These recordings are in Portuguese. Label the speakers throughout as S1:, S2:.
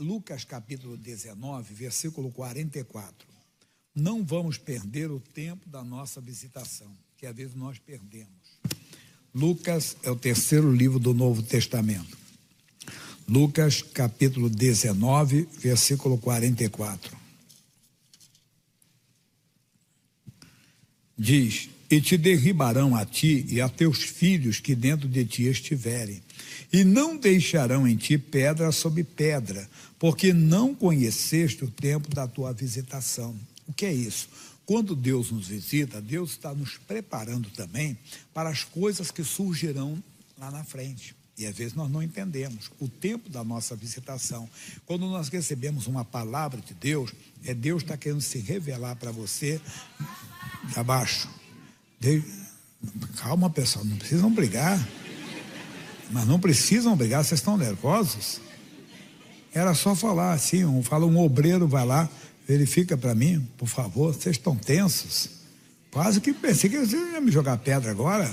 S1: Lucas capítulo 19, versículo 44. Não vamos perder o tempo da nossa visitação, que às vezes nós perdemos. Lucas é o terceiro livro do Novo Testamento. Lucas capítulo 19, versículo 44. Diz: e te derribarão a ti e a teus filhos que dentro de ti estiverem, e não deixarão em ti pedra sobre pedra, porque não conheceste o tempo da tua visitação. O que é isso? Quando Deus nos visita, Deus está nos preparando também para as coisas que surgirão lá na frente. E às vezes nós não entendemos o tempo da nossa visitação. Quando nós recebemos uma palavra de Deus, Deus está querendo se revelar para você. Abaixo. Calma, pessoal, não precisam brigar. Mas não precisam brigar, vocês estão nervosos? Era só falar assim, um obreiro vai lá, verifica para mim, por favor, vocês estão tensos? Quase que pensei que vocês iam me jogar pedra agora.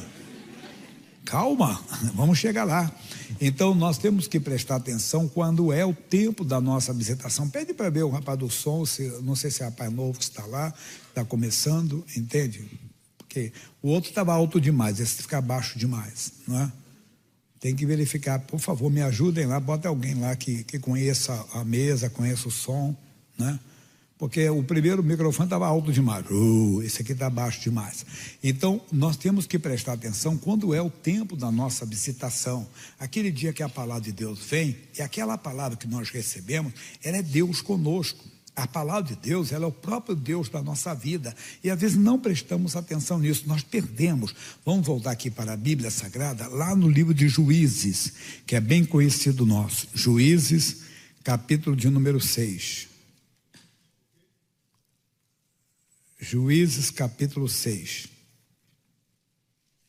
S1: Calma, vamos chegar lá. Então nós temos que prestar atenção quando é o tempo da nossa visitação. Pede para ver o rapaz do som, não sei se é rapaz novo que está lá, está começando, entende? Porque o outro estava alto demais, esse fica baixo demais, não é? Tem que verificar, por favor, me ajudem lá, bota alguém lá que conheça a mesa, conheça o som, né? Porque o primeiro microfone estava alto demais, esse aqui está baixo demais. Então, nós temos que prestar atenção quando é o tempo da nossa visitação. Aquele dia que a palavra de Deus vem, e aquela palavra que nós recebemos, ela é Deus conosco. A palavra de Deus, ela é o próprio Deus da nossa vida. E às vezes não prestamos atenção nisso, nós perdemos. Vamos voltar aqui para a Bíblia Sagrada, lá no livro de Juízes, que é bem conhecido nosso. Juízes, capítulo de número 6. Juízes, capítulo 6.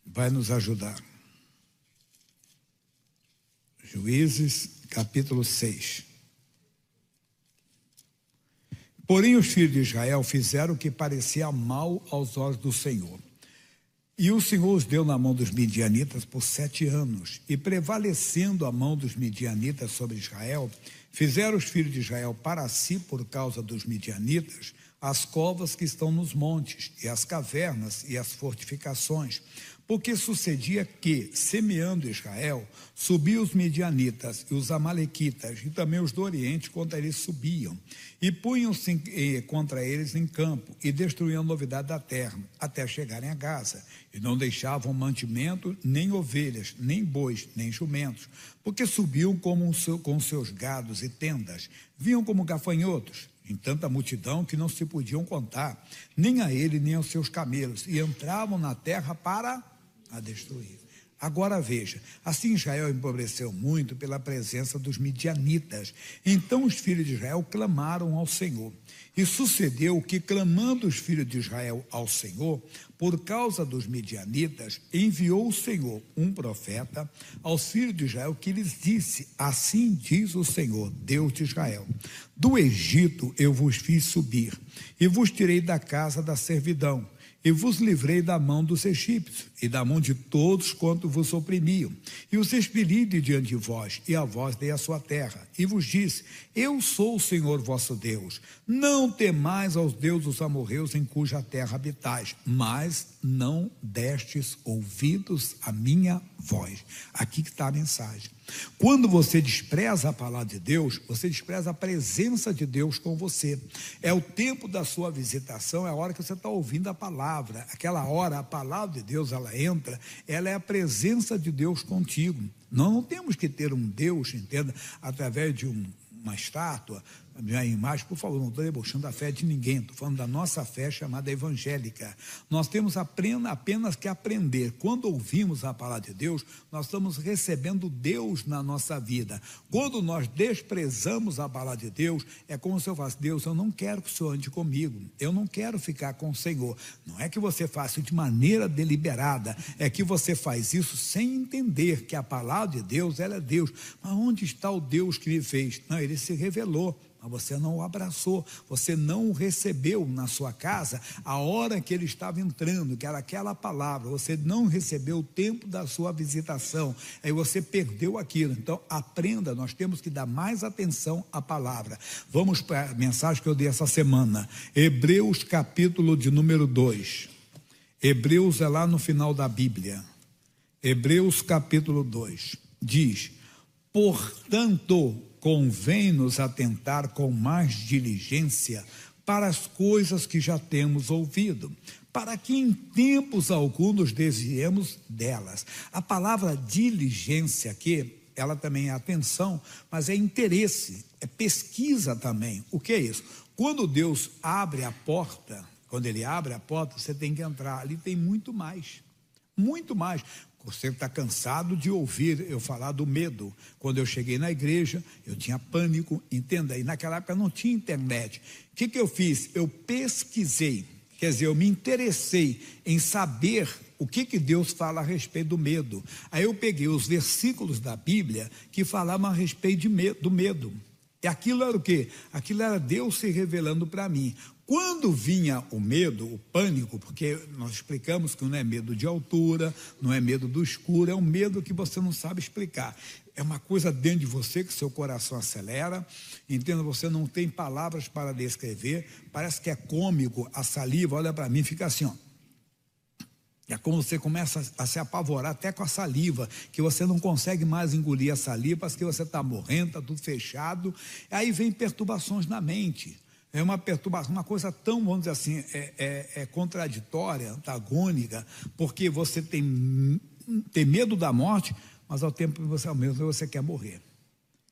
S1: Vai nos ajudar. Juízes, capítulo 6. Porém, os filhos de Israel fizeram o que parecia mal aos olhos do Senhor. E o Senhor os deu na mão dos midianitas por 7 anos. E prevalecendo a mão dos midianitas sobre Israel, fizeram os filhos de Israel para si, por causa dos midianitas, as covas que estão nos montes, e as cavernas e as fortificações. Porque sucedia que, semeando Israel, subiam os midianitas e os amalequitas, e também os do Oriente contra eles subiam, e punham-se contra eles em campo, e destruíam a novidade da terra, até chegarem a Gaza, e não deixavam mantimento, nem ovelhas, nem bois, nem jumentos, porque subiam com seus gados e tendas, vinham como gafanhotos, em tanta multidão que não se podiam contar, nem a ele, nem aos seus camelos, e entravam na terra para a destruir. Agora veja, assim Israel empobreceu muito pela presença dos midianitas. Então os filhos de Israel clamaram ao Senhor. E sucedeu que, clamando os filhos de Israel ao Senhor, por causa dos midianitas, enviou o Senhor um profeta aos filhos de Israel, que lhes disse: assim diz o Senhor, Deus de Israel: do Egito eu vos fiz subir, e vos tirei da casa da servidão, e vos livrei da mão dos egípcios, e da mão de todos quanto vos oprimiam, e os expeli de diante de vós, e a vós dei a sua terra, e vos disse: eu sou o Senhor vosso Deus, não temais aos deuses dos amorreus em cuja terra habitais, mas não destes ouvidos à minha voz. Aqui que está a mensagem. Quando você despreza a palavra de Deus, você despreza a presença de Deus com você. É o tempo da sua visitação, é a hora que você está ouvindo a palavra. Aquela hora, a palavra de Deus, ela entra, ela é a presença de Deus contigo. Nós não temos que ter um Deus, entenda, através de uma estátua, a imagem, por favor, não estou debochando a fé de ninguém, estou falando da nossa fé chamada evangélica. Nós temos apenas que aprender. Quando ouvimos a palavra de Deus, nós estamos recebendo Deus na nossa vida. Quando nós desprezamos a palavra de Deus, é como se eu falasse: Deus, eu não quero que o Senhor ande comigo, eu não quero ficar com o Senhor. Não é que você faça isso de maneira deliberada, é que você faz isso sem entender que a palavra de Deus, ela é Deus. Mas onde está o Deus que me fez? Não, ele se revelou. mas você não o abraçou, você não o recebeu na sua casa a hora que ele estava entrando, que era aquela palavra, você não recebeu o tempo da sua visitação, aí você perdeu aquilo. Então aprenda, nós temos que dar mais atenção à palavra. Vamos para a mensagem que eu dei essa semana, Hebreus capítulo de número 2, Hebreus é lá no final da Bíblia, Hebreus capítulo 2, diz: portanto, convém-nos atentar com mais diligência para as coisas que já temos ouvido, para que em tempos alguns nos desviemos delas. A palavra diligência aqui, ela também é atenção, mas é interesse, é pesquisa também. O que é isso? Quando Deus abre a porta, quando Ele abre a porta, você tem que entrar, ali tem muito mais. Muito mais. Você está cansado de ouvir eu falar do medo. Quando eu cheguei na igreja, eu tinha pânico, entenda, e naquela época não tinha internet. O que eu fiz? Eu pesquisei, quer dizer, eu me interessei em saber o que Deus fala a respeito do medo. Aí eu peguei os versículos da Bíblia que falavam a respeito do medo. E aquilo era o quê? Aquilo era Deus se revelando para mim. Quando vinha o medo, o pânico, porque nós explicamos que não é medo de altura, não é medo do escuro, é um medo que você não sabe explicar. É uma coisa dentro de você que seu coração acelera, entenda, você não tem palavras para descrever, parece que é cômico, a saliva, olha para mim, fica assim, ó. É como você começa a se apavorar até com a saliva, que você não consegue mais engolir a saliva, porque você está morrendo, está tudo fechado, aí vem perturbações na mente. É uma perturbação, uma coisa tão, vamos dizer assim, contraditória, antagônica, porque você tem medo da morte, mas ao tempo você quer morrer.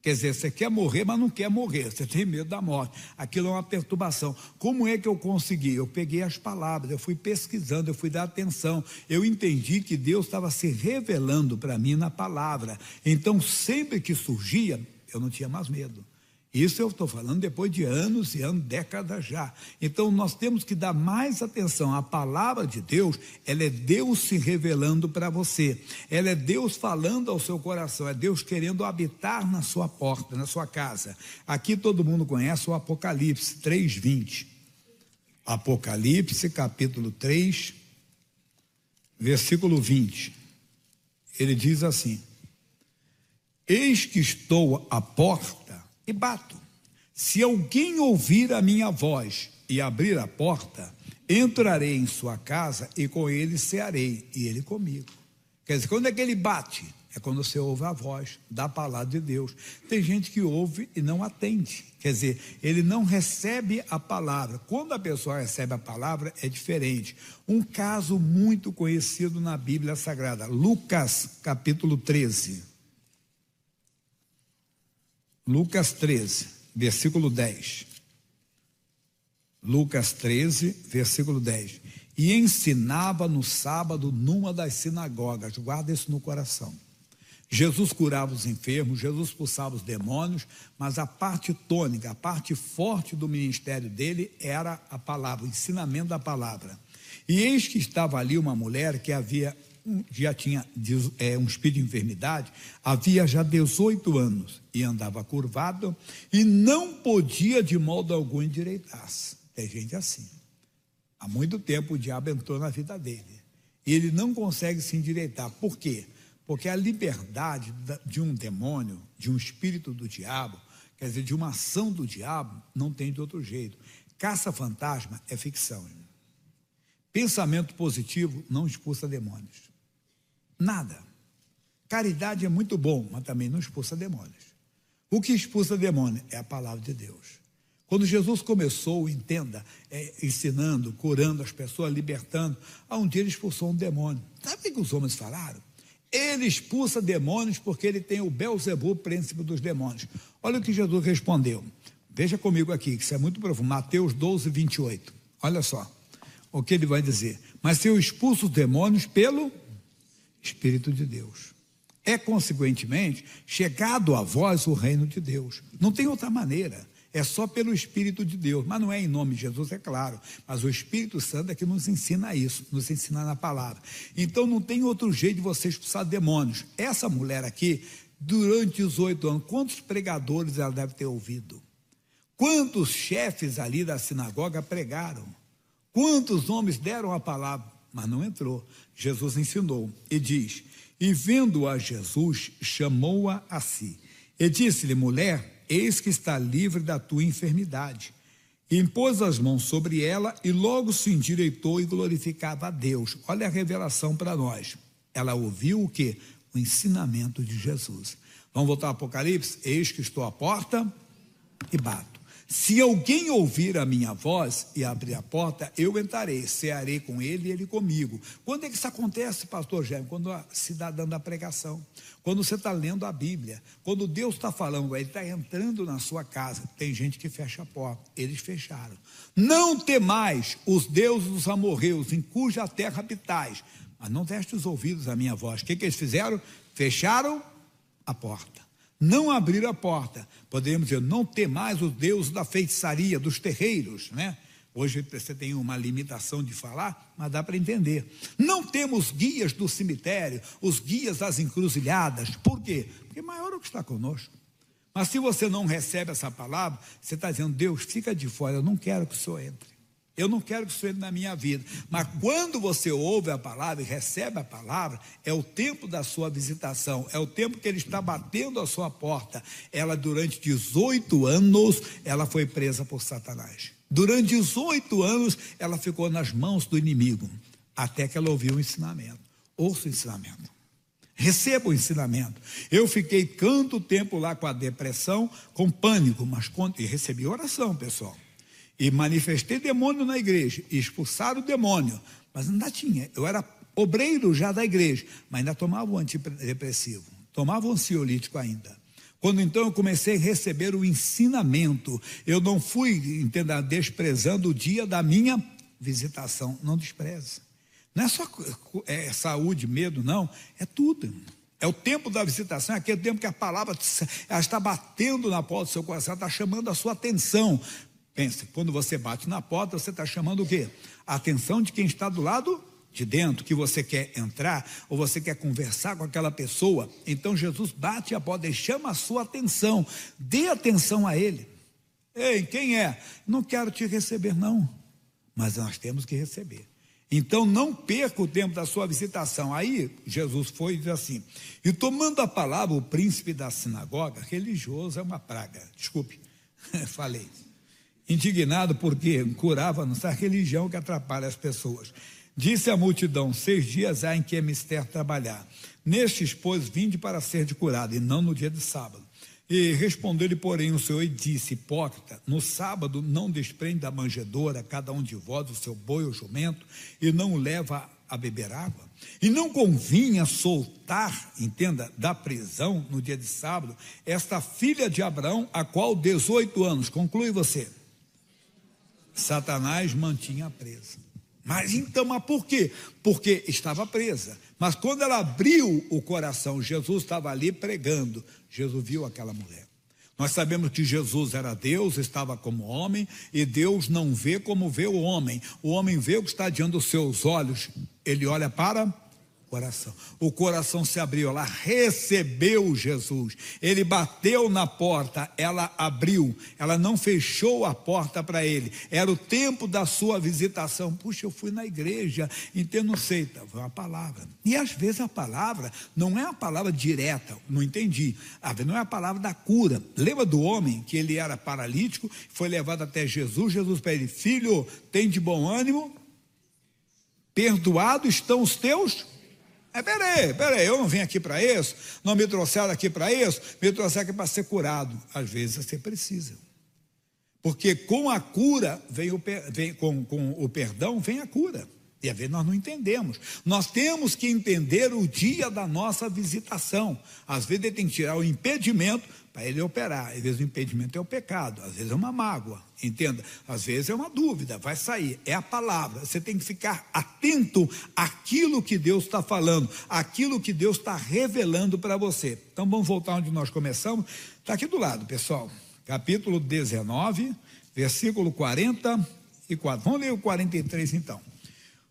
S1: Quer dizer, você quer morrer, mas não quer morrer, você tem medo da morte. Aquilo é uma perturbação. Como é que eu consegui? Eu peguei as palavras, eu fui pesquisando, eu fui dar atenção, eu entendi que Deus estava se revelando para mim na palavra. Então, sempre que surgia, eu não tinha mais medo. Isso eu estou falando depois de anos e anos, décadas já. Então nós temos que dar mais atenção. A palavra de Deus, ela é Deus se revelando para você. Ela é Deus falando ao seu coração, é Deus querendo habitar na sua porta, na sua casa. Aqui todo mundo conhece o Apocalipse 3:20. Apocalipse capítulo 3, versículo 20. Ele diz assim: eis que estou à porta e bato. Se alguém ouvir a minha voz e abrir a porta, entrarei em sua casa e com ele cearei, e ele comigo. Quer dizer, quando é que ele bate? É quando você ouve a voz da palavra de Deus. Tem gente que ouve e não atende. Quer dizer, ele não recebe a palavra. Quando a pessoa recebe a palavra, é diferente. Um caso muito conhecido na Bíblia Sagrada, Lucas capítulo 13. Lucas 13, versículo 10. Lucas 13, versículo 10. E ensinava no sábado numa das sinagogas. Guarda isso no coração. Jesus curava os enfermos, Jesus expulsava os demônios, mas a parte tônica, a parte forte do ministério dele era a palavra, o ensinamento da palavra. E eis que estava ali uma mulher que já tinha um espírito de enfermidade, havia já 18 anos, e andava curvado, e não podia de modo algum endireitar-se. Tem gente assim. Há muito tempo o diabo entrou na vida dele, e ele não consegue se endireitar. Por quê? Porque a liberdade de um demônio, de um espírito do diabo, quer dizer, de uma ação do diabo, não tem de outro jeito. Caça-fantasma é ficção. Pensamento positivo não expulsa demônios. Nada. Caridade é muito bom, mas também não expulsa demônios. O que expulsa demônio é a palavra de Deus. Quando Jesus começou, entenda, ensinando, curando as pessoas, libertando, um dia ele expulsou um demônio. Sabe o que os homens falaram? Ele expulsa demônios porque ele tem o Belzebu, príncipe dos demônios. Olha o que Jesus respondeu. Veja comigo aqui, que isso é muito profundo. Mateus 12, 28. Olha só o que ele vai dizer. Mas eu expulso os demônios pelo Espírito de Deus. É, consequentemente, chegado a vós o reino de Deus. Não tem outra maneira. É só pelo Espírito de Deus. Mas não é em nome de Jesus, é claro. Mas o Espírito Santo é que nos ensina isso. Nos ensina na palavra. Então não tem outro jeito de você expulsar demônios. Essa mulher aqui, durante os 8 anos, quantos pregadores ela deve ter ouvido? Quantos chefes ali da sinagoga pregaram? Quantos homens deram a palavra? Mas não entrou. Jesus ensinou e diz: e vendo-a Jesus, chamou-a a si. E disse-lhe: mulher, eis que está livre da tua enfermidade. E impôs as mãos sobre ela e logo se endireitou e glorificava a Deus. Olha a revelação para nós. Ela ouviu o quê? O ensinamento de Jesus. Vamos voltar ao Apocalipse? Eis que estou à porta e bato. Se alguém ouvir a minha voz e abrir a porta, eu entrarei, cearei com ele e ele comigo. Quando é que isso acontece, pastor Jaime? Quando se está dando a pregação, quando você está lendo a Bíblia, quando Deus está falando, ele está entrando na sua casa. Tem gente que fecha a porta, eles fecharam. Não temais os deuses dos amorreus, em cuja terra habitais, mas não deste os ouvidos à minha voz. O que eles fizeram? Fecharam a porta. Não abrir a porta. Poderíamos dizer, não ter mais os deuses da feitiçaria, dos terreiros, né? Hoje você tem uma limitação de falar, mas dá para entender. Não temos guias do cemitério, os guias das encruzilhadas. Por quê? Porque maior é o que está conosco. Mas se você não recebe essa palavra, você está dizendo: Deus, fica de fora, eu não quero que o Senhor entre. Eu não quero que isso entre na minha vida. Mas quando você ouve a palavra e recebe a palavra, é o tempo da sua visitação, é o tempo que ele está batendo a sua porta. Ela, durante 18 anos, ela foi presa por Satanás. Durante 18 anos, ela ficou nas mãos do inimigo, até que ela ouviu o ensinamento. Ouça o ensinamento. Receba o ensinamento. Eu fiquei tanto tempo lá com a depressão, com pânico, mas e recebi oração, pessoal. E manifestei demônio na igreja, e expulsaram o demônio, mas ainda tinha, eu era obreiro já da igreja, mas ainda tomava o antidepressivo, tomava o ansiolítico ainda. Quando então eu comecei a receber o ensinamento, eu não fui, entenda, desprezando o dia da minha visitação. Não despreze. Não é só saúde, medo, não, é tudo. É o tempo da visitação, é aquele tempo que a palavra ela está batendo na porta do seu coração, está chamando a sua atenção. Pense, quando você bate na porta, você está chamando o quê? A atenção de quem está do lado de dentro, que você quer entrar, ou você quer conversar com aquela pessoa. Então Jesus bate a porta e chama a sua atenção. Dê atenção a ele. Ei, quem é? Não quero te receber, não. Mas nós temos que receber. Então não perca o tempo da sua visitação. Aí Jesus foi e disse assim: e tomando a palavra o príncipe da sinagoga, religioso é uma praga. Desculpe, falei. Indignado porque curava nessa religião que atrapalha as pessoas. Disse à multidão: 6 dias há em que é mister trabalhar. Nestes, pois, vinde para ser de curado, e não no dia de sábado. E respondeu-lhe, porém, o Senhor e disse: hipócrita, no sábado não desprende da manjedoura cada um de vós o seu boi ou jumento, e não o leva a beber água? E não convinha soltar, entenda, da prisão no dia de sábado, esta filha de Abraão, a qual 18 anos, conclui você, Satanás mantinha presa. Mas então, mas por quê? Porque estava presa. Mas quando ela abriu o coração, Jesus estava ali pregando. Jesus viu aquela mulher. Nós sabemos que Jesus era Deus, estava como homem, e Deus não vê como vê o homem. O homem vê o que está diante dos seus olhos. Ele olha para coração. O coração se abriu, ela recebeu Jesus. Ele bateu na porta, ela abriu, ela não fechou a porta para ele. Era o tempo da sua visitação. Puxa, eu fui na igreja, entendo, não sei, foi uma palavra. E às vezes a palavra não é a palavra direta, não entendi. Não é a palavra da cura. Lembra do homem que ele era paralítico, foi levado até Jesus, Jesus para ele: filho, tem de bom ânimo, perdoados estão os teus. Peraí, eu não vim aqui para isso, não me trouxeram aqui para isso, me trouxeram aqui para ser curado. Às vezes você precisa, porque com a cura com o perdão vem a cura. E às vezes nós não entendemos. Nós temos que entender o dia da nossa visitação. Às vezes ele tem que tirar o impedimento para ele operar. Às vezes o impedimento é o pecado, às vezes é uma mágoa, entenda? Às vezes é uma dúvida, vai sair, é a palavra. Você tem que ficar atento àquilo que Deus está falando, àquilo que Deus está revelando para você. Então vamos voltar onde nós começamos. Está aqui do lado, pessoal. Capítulo 19, versículo 44. Vamos ler o 43 então.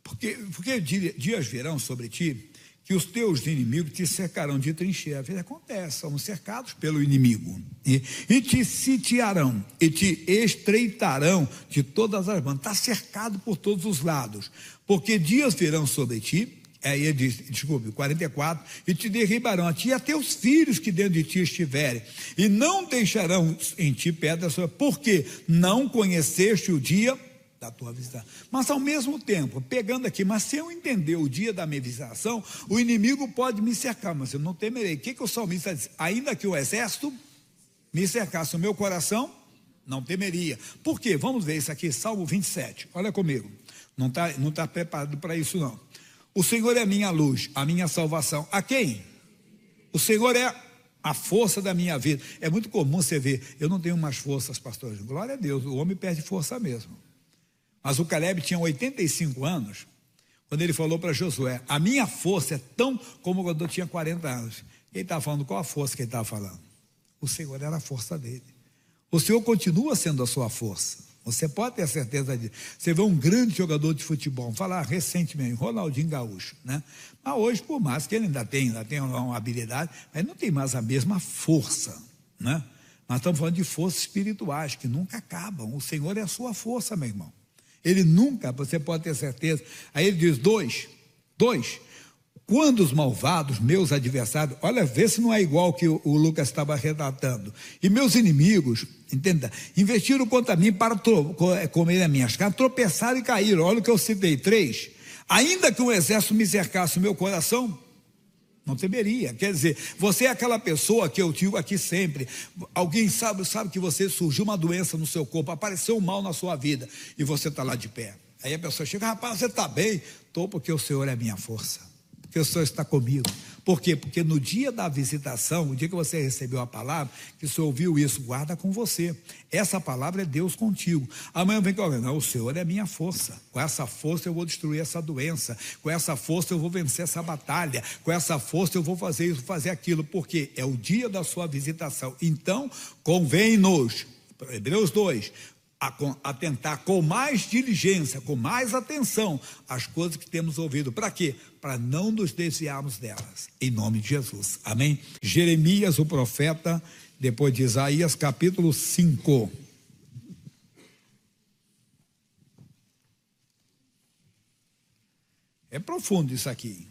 S1: Porque dias virão sobre ti que os teus inimigos te cercarão de trincheira. Às vezes acontece, somos cercados pelo inimigo. E te sitiarão, e te estreitarão de todas as bandas. Está cercado por todos os lados. Porque dias virão sobre ti, aí ele diz, desculpe, 44, e te derribarão a ti e a teus filhos que dentro de ti estiverem, e não deixarão em ti pedra sobre, porque não conheceste o dia da tua visitação. Mas ao mesmo tempo, pegando aqui, mas se eu entender o dia da minha visitação, o inimigo pode me cercar, mas eu não temerei. O que o salmista diz? Ainda que o exército me cercasse, o meu coração não temeria. Por quê? Vamos ver isso aqui, Salmo 27, olha comigo, não tá preparado para isso não. O Senhor é a minha luz, a minha salvação. A quem? O Senhor é a força da minha vida. É muito comum você ver, eu não tenho mais forças, pastor. Glória a Deus, o homem perde força mesmo. Mas o Caleb tinha 85 anos, quando ele falou para Josué, a minha força é tão como quando eu tinha 40 anos. Ele estava falando, qual a força que ele estava falando? O Senhor era a força dele. O Senhor continua sendo a sua força. Você pode ter certeza disso. Você vê um grande jogador de futebol, vamos falar recentemente, Ronaldinho Gaúcho, né? Mas hoje, por mais que ele ainda tem uma habilidade, mas não tem mais a mesma força, né? Nós estamos falando de forças espirituais que nunca acabam. O Senhor é a sua força, meu irmão. Ele nunca, você pode ter certeza. Aí ele diz, dois, quando os malvados, meus adversários, olha, vê se não é igual que o Lucas estava relatando, e meus inimigos, entenda, investiram contra mim para comer as minhas carnes, tropeçaram e caíram. Olha o que eu citei, 3, ainda que um exército me cercasse o meu coração, não temeria. Quer dizer, você é aquela pessoa que eu digo aqui sempre, alguém sabe que você surgiu uma doença no seu corpo, apareceu um mal na sua vida, e você está lá de pé, aí a pessoa chega, rapaz, você está bem? Estou, porque o Senhor é a minha força, porque o Senhor está comigo. Por quê? Porque no dia da visitação, o dia que você recebeu a palavra, que você ouviu isso, guarda com você. Essa palavra é Deus contigo. Amanhã vem com alguém, não, o Senhor é a minha força. Com essa força eu vou destruir essa doença. Com essa força eu vou vencer essa batalha. Com essa força eu vou fazer isso, fazer aquilo. Porque é o dia da sua visitação. Então, convém-nos, Hebreus 2, atentar com mais diligência, com mais atenção às coisas que temos ouvido. Para quê? Para não nos desviarmos delas, em nome de Jesus, amém? Jeremias, o profeta, depois de Isaías, capítulo 5. É profundo isso aqui.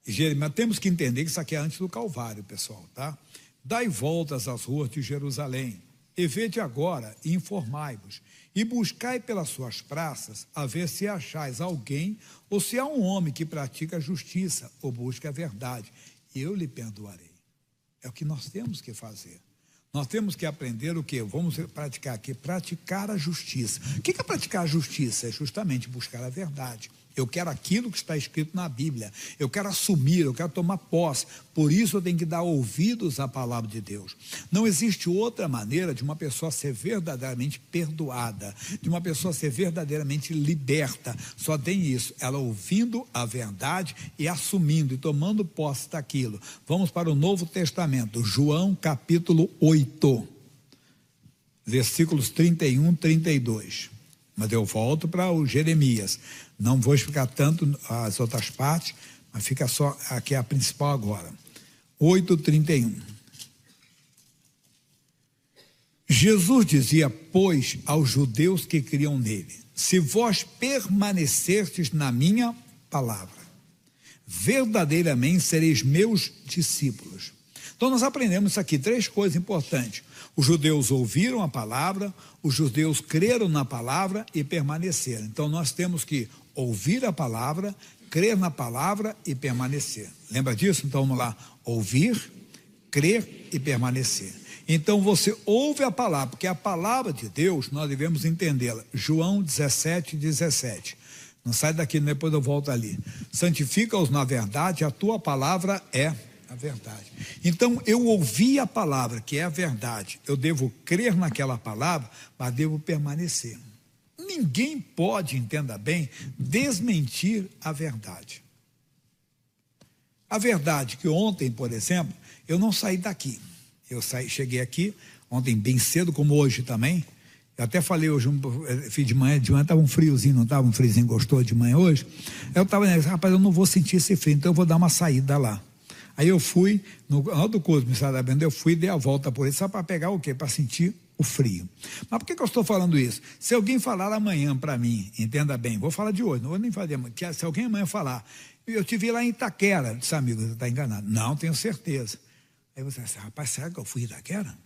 S1: Jeremias, temos que entender que isso aqui é antes do Calvário, pessoal, tá? Dai voltas às ruas de Jerusalém, e vede agora, e informai-vos, e buscai pelas suas praças, a ver se achais alguém, ou se há um homem que pratica a justiça, ou busca a verdade, e eu lhe perdoarei. É o que nós temos que fazer. Nós temos que aprender o quê? Vamos praticar aqui, praticar a justiça. O que é praticar a justiça? É justamente buscar a verdade. Eu quero aquilo que está escrito na Bíblia. Eu quero assumir, eu quero tomar posse. Por isso eu tenho que dar ouvidos à palavra de Deus. Não existe outra maneira de uma pessoa ser verdadeiramente perdoada, de uma pessoa ser verdadeiramente liberta. Só tem isso, ela ouvindo a verdade e assumindo e tomando posse daquilo. Vamos para o Novo Testamento, João capítulo 8, versículos 31 e 32. Mas eu volto para o Jeremias. Não vou explicar tanto as outras partes, mas fica só aqui a principal agora. 8:31. Jesus dizia, pois, aos judeus que criam nele, se vós permanecerdes na minha palavra, verdadeiramente sereis meus discípulos. Então nós aprendemos isso aqui, 3 coisas importantes. Os judeus ouviram a palavra, os judeus creram na palavra e permaneceram. Então nós temos que ouvir a palavra, crer na palavra e permanecer. Lembra disso? Então vamos lá, ouvir, crer e permanecer. Então você ouve a palavra, porque a palavra de Deus nós devemos entendê-la. João 17:17. Não sai daqui, depois eu volto ali. Santifica-os na verdade, a tua palavra é a verdade. Então eu ouvi a palavra, que é a verdade. Eu devo crer naquela palavra, mas devo permanecer. Ninguém pode, entenda bem, desmentir a verdade. A verdade que ontem, por exemplo, eu não saí daqui. Eu cheguei aqui ontem bem cedo, como hoje também. Eu até falei hoje, fiz de manhã estava um friozinho, não estava um friozinho gostoso de manhã hoje. Eu estava nessa, rapaz, eu não vou sentir esse frio, então eu vou dar uma saída lá. Aí eu fui, no ano do curso, eu fui e dei a volta por isso, só para pegar o quê? Para sentir o frio. Mas por que eu estou falando isso? Se alguém falar amanhã para mim, entenda bem, vou falar de hoje, não vou nem fazer, se alguém amanhã falar, eu te vi lá em Itaquera, disse, amigo, você está enganado. Não, tenho certeza. Aí você diz, rapaz, será que eu fui em Itaquera?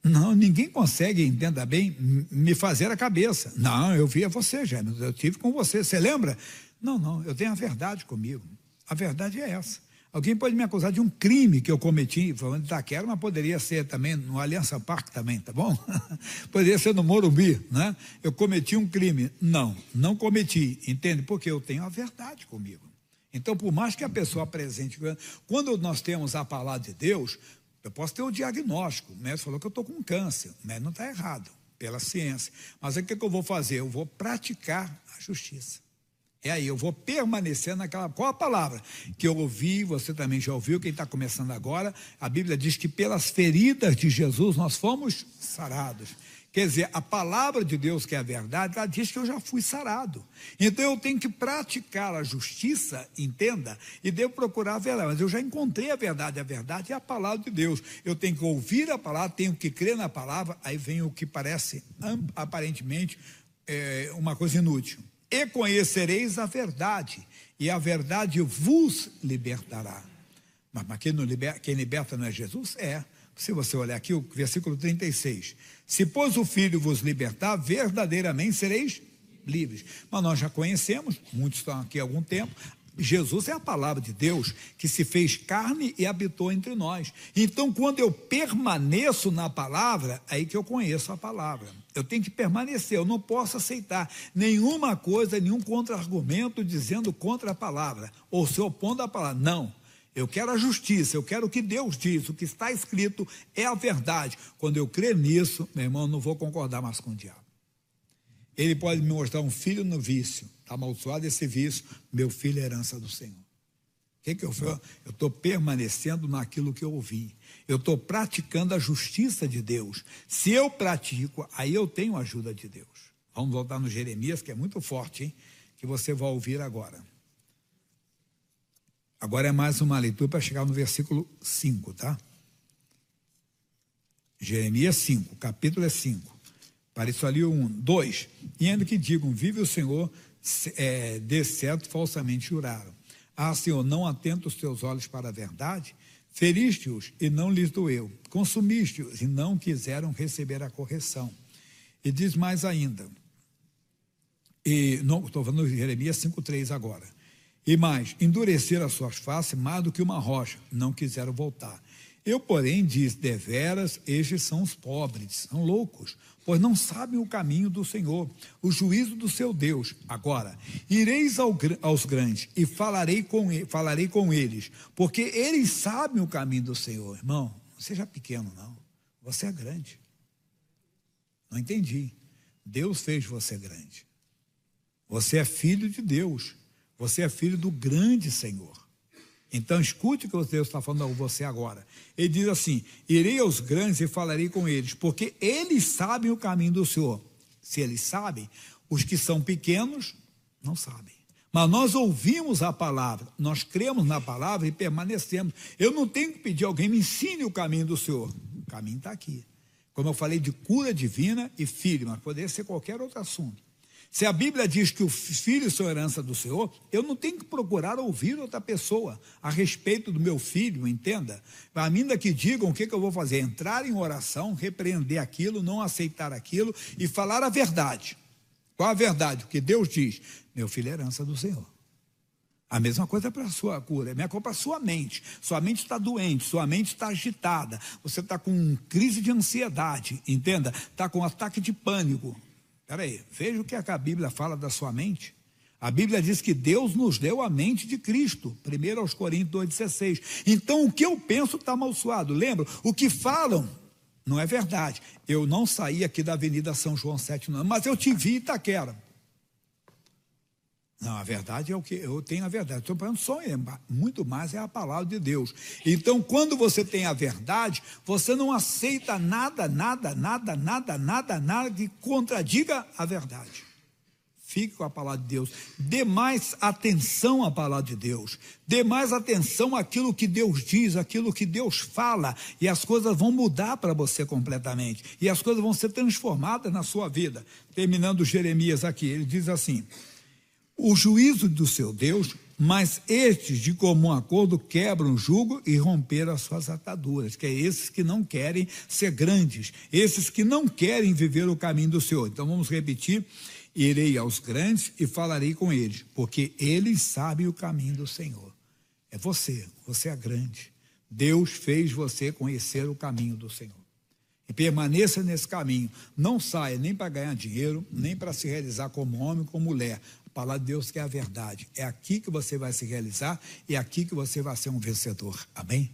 S1: Não, ninguém consegue, entenda bem, me fazer a cabeça. Não, eu via você, Gêmeos, eu tive com você, você lembra? Não, eu tenho a verdade comigo. A verdade é essa. Alguém pode me acusar de um crime que eu cometi, falando de Itaquera, mas poderia ser também no Aliança Parque também, tá bom? Poderia ser no Morumbi, né? Eu cometi um crime. Não cometi, entende? Porque eu tenho a verdade comigo. Então, por mais que a pessoa apresente, quando nós temos a palavra de Deus, eu posso ter o diagnóstico, o médico falou que eu estou com câncer, o médico não está errado, pela ciência. Mas aí o que eu vou fazer? Eu vou praticar a justiça. É aí, eu vou permanecer naquela... Qual a palavra? Que eu ouvi, você também já ouviu, quem está começando agora, a Bíblia diz que pelas feridas de Jesus nós fomos sarados. Quer dizer, a palavra de Deus, que é a verdade, ela diz que eu já fui sarado. Então eu tenho que praticar a justiça, entenda, e devo procurar a verdade. Mas eu já encontrei a verdade é a palavra de Deus. Eu tenho que ouvir a palavra, tenho que crer na palavra, aí vem o que parece aparentemente uma coisa inútil. E conhecereis a verdade, e a verdade vos libertará. Mas quem liberta não é Jesus? É. Se você olhar aqui, o versículo 36. Se, pois, o Filho vos libertar, verdadeiramente sereis livres. Mas nós já conhecemos, muitos estão aqui há algum tempo, Jesus é a palavra de Deus que se fez carne e habitou entre nós. Então, quando eu permaneço na palavra, aí que eu conheço a palavra. Eu tenho que permanecer, eu não posso aceitar nenhuma coisa, nenhum contra-argumento dizendo contra a palavra, ou se opondo à palavra. Não. Eu quero a justiça, eu quero o que Deus diz, o que está escrito é a verdade. Quando eu crer nisso, meu irmão, não vou concordar mais com o diabo. Ele pode me mostrar um filho no vício, está amaldiçoado esse vício, meu filho é herança do Senhor. O que eu faço? Eu estou permanecendo naquilo que eu ouvi. Eu estou praticando a justiça de Deus. Se eu pratico, aí eu tenho a ajuda de Deus. Vamos voltar no Jeremias, que é muito forte, hein? Que você vai ouvir agora. Agora é mais uma leitura para chegar no versículo 5, tá? Jeremias 5, capítulo é 5. Para isso ali o 1. 2. E ainda que digam, vive o Senhor, de certo falsamente juraram. Ah, Senhor, não atenta os teus olhos para a verdade? Feriste-os e não lhes doeu. Consumiste-os e não quiseram receber a correção. E diz mais ainda. Estou falando de Jeremias 5,3 agora. E mais, endureceram as suas faces mais do que uma rocha, não quiseram voltar. Eu, porém, diz, deveras, estes são os pobres, são loucos, pois não sabem o caminho do Senhor, o juízo do seu Deus. Agora, ireis aos grandes e falarei com eles, porque eles sabem o caminho do Senhor. Irmão, não seja pequeno, não. Você é grande. Não entendi. Deus fez você grande. Você é filho de Deus. Você é filho do grande Senhor. Então escute o que Deus está falando a você agora. Ele diz assim, irei aos grandes e falarei com eles, porque eles sabem o caminho do Senhor. Se eles sabem, os que são pequenos não sabem. Mas nós ouvimos a palavra, nós cremos na palavra e permanecemos. Eu não tenho que pedir a alguém, me ensine o caminho do Senhor. O caminho está aqui. Como eu falei de cura divina e filho, mas poderia ser qualquer outro assunto. Se a Bíblia diz que os filhos são herança do Senhor, eu não tenho que procurar ouvir outra pessoa a respeito do meu filho, entenda? Ainda que digam o que eu vou fazer, entrar em oração, repreender aquilo, não aceitar aquilo e falar a verdade. Qual a verdade? O que Deus diz, meu filho é herança do Senhor. A mesma coisa para a sua cura, é minha culpa para a sua mente está doente, sua mente está agitada, você está com crise de ansiedade, entenda? Está com ataque de pânico. Espera aí, veja o que a Bíblia fala da sua mente. A Bíblia diz que Deus nos deu a mente de Cristo. 1 aos Coríntios 2,16. Então o que eu penso está amaldiçoado. Lembra? O que falam não é verdade. Eu não saí aqui da Avenida São João 7, não, mas eu te vi em Itaquera. Não, a verdade é o que eu tenho a verdade. Estou falando só, muito mais é a palavra de Deus. Então, quando você tem a verdade, você não aceita nada que contradiga a verdade. Fique com a palavra de Deus. Dê mais atenção à palavra de Deus. Dê mais atenção àquilo que Deus diz, àquilo que Deus fala. E as coisas vão mudar para você completamente. E as coisas vão ser transformadas na sua vida. Terminando Jeremias aqui, ele diz assim: o juízo do seu Deus, mas estes de comum acordo quebram o jugo e romperam as suas ataduras, que é esses que não querem ser grandes, esses que não querem viver o caminho do Senhor. Então vamos repetir: irei aos grandes e falarei com eles, porque eles sabem o caminho do Senhor. É você é grande. Deus fez você conhecer o caminho do Senhor. E permaneça nesse caminho. Não saia nem para ganhar dinheiro, nem para se realizar como homem, como mulher. A palavra de Deus que é a verdade. É aqui que você vai se realizar e é aqui que você vai ser um vencedor. Amém?